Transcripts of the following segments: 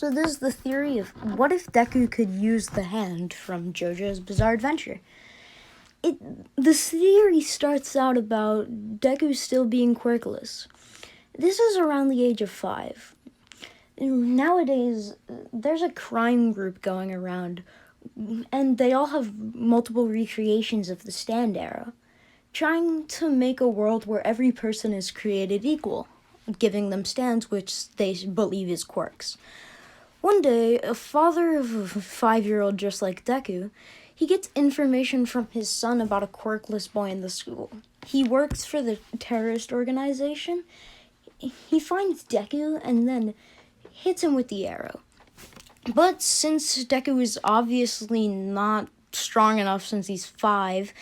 So this is the theory of what if Deku could use the hand from JoJo's Bizarre Adventure. This theory starts out about Deku still being quirkless. This is around the age of 5. Nowadays, there's a crime group going around, and they all have multiple recreations of the stand era, trying to make a world where every person is created equal, giving them stands which they believe is quirks. One day, a father of a 5-year-old just like Deku, he gets information from his son about a quirkless boy in the school. He works for the terrorist organization. He finds Deku and then hits him with the arrow. But since Deku is obviously not strong enough since he's 5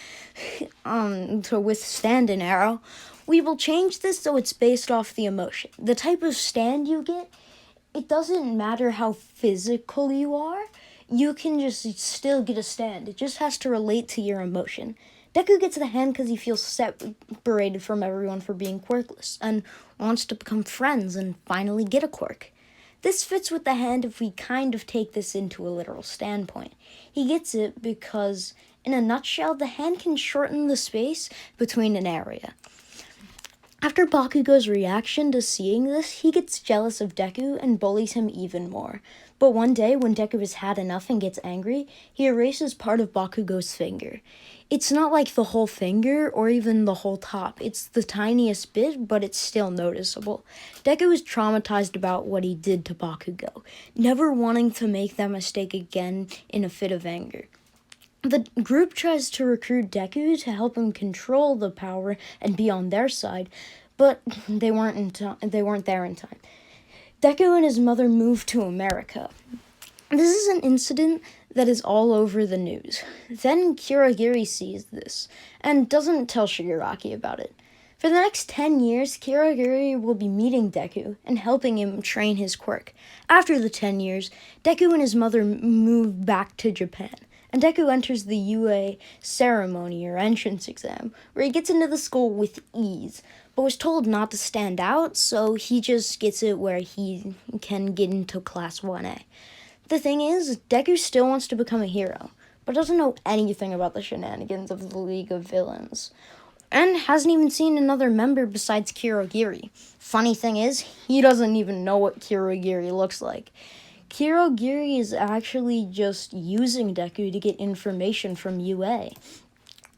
to withstand an arrow, we will change this so it's based off the emotion. The type of stand you get, it doesn't matter how physical you are, you can just still get a stand. It just has to relate to your emotion. Deku gets the hand because he feels separated from everyone for being quirkless and wants to become friends and finally get a quirk. This fits with the hand if we kind of take this into a literal standpoint. He gets it because, in a nutshell, the hand can shorten the space between an area. After Bakugo's reaction to seeing this, he gets jealous of Deku and bullies him even more. But one day, when Deku has had enough and gets angry, he erases part of Bakugo's finger. It's not like the whole finger or even the whole top. It's the tiniest bit, but it's still noticeable. Deku is traumatized about what he did to Bakugo, never wanting to make that mistake again in a fit of anger. The group tries to recruit Deku to help him control the power and be on their side, but they weren't there in time. Deku and his mother moved to America. This is an incident that is all over the news. Then Kurogiri sees this and doesn't tell Shigaraki about it. For the next 10 years, Kurogiri will be meeting Deku and helping him train his quirk. After the 10 years, Deku and his mother move back to Japan, and Deku enters the UA ceremony or entrance exam, where he gets into the school with ease, but was told not to stand out, so he just gets it where he can get into Class 1A. The thing is, Deku still wants to become a hero, but doesn't know anything about the shenanigans of the League of Villains, and hasn't even seen another member besides Kurogiri. Funny thing is, he doesn't even know what Kurogiri looks like. Kurogiri is actually just using Deku to get information from UA.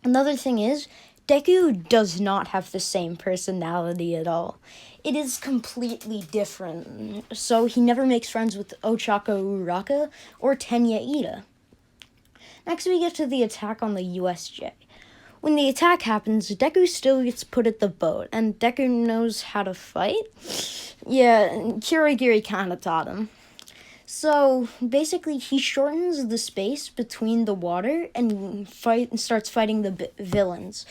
Another thing is, Deku does not have the same personality at all. It is completely different, so he never makes friends with Ochako Uraka or Tenya Ida. Next we get to the attack on the USJ. When the attack happens, Deku still gets put at the boat, and Deku knows how to fight? Yeah, Kurogiri kinda taught him. So, basically, he shortens the space between the water and starts fighting the villains.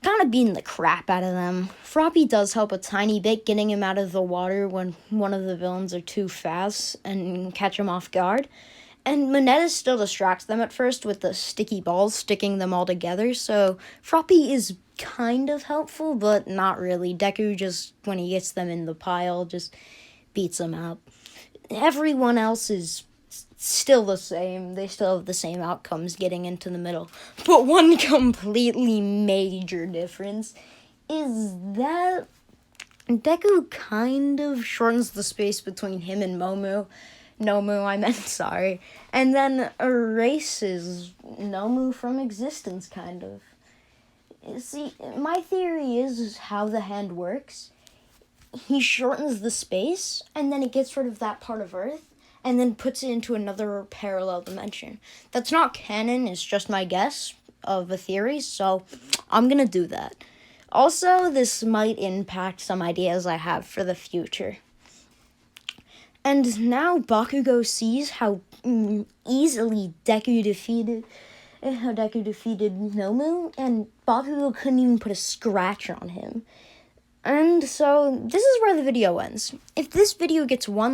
Kind of beating the crap out of them. Froppy does help a tiny bit, getting him out of the water when one of the villains are too fast and catch him off guard. And Moneta still distracts them at first with the sticky balls sticking them all together, so Froppy is kind of helpful, but not really. Deku just, when he gets them in the pile, just beats them up. Everyone else is still the same. They still have the same outcomes getting into the middle. But one completely major difference is that Deku kind of shortens the space between him and sorry. And then erases Nomu from existence, kind of. See, my theory is how the hand works. He shortens the space, and then it gets rid of that part of Earth, and then puts it into another parallel dimension. That's not canon, it's just my guess of a theory, so I'm gonna do that. Also, this might impact some ideas I have for the future. And now Bakugo sees how easily Deku defeated Nomu, and Bakugo couldn't even put a scratch on him. And so, this is where the video ends. If this video gets 1 like,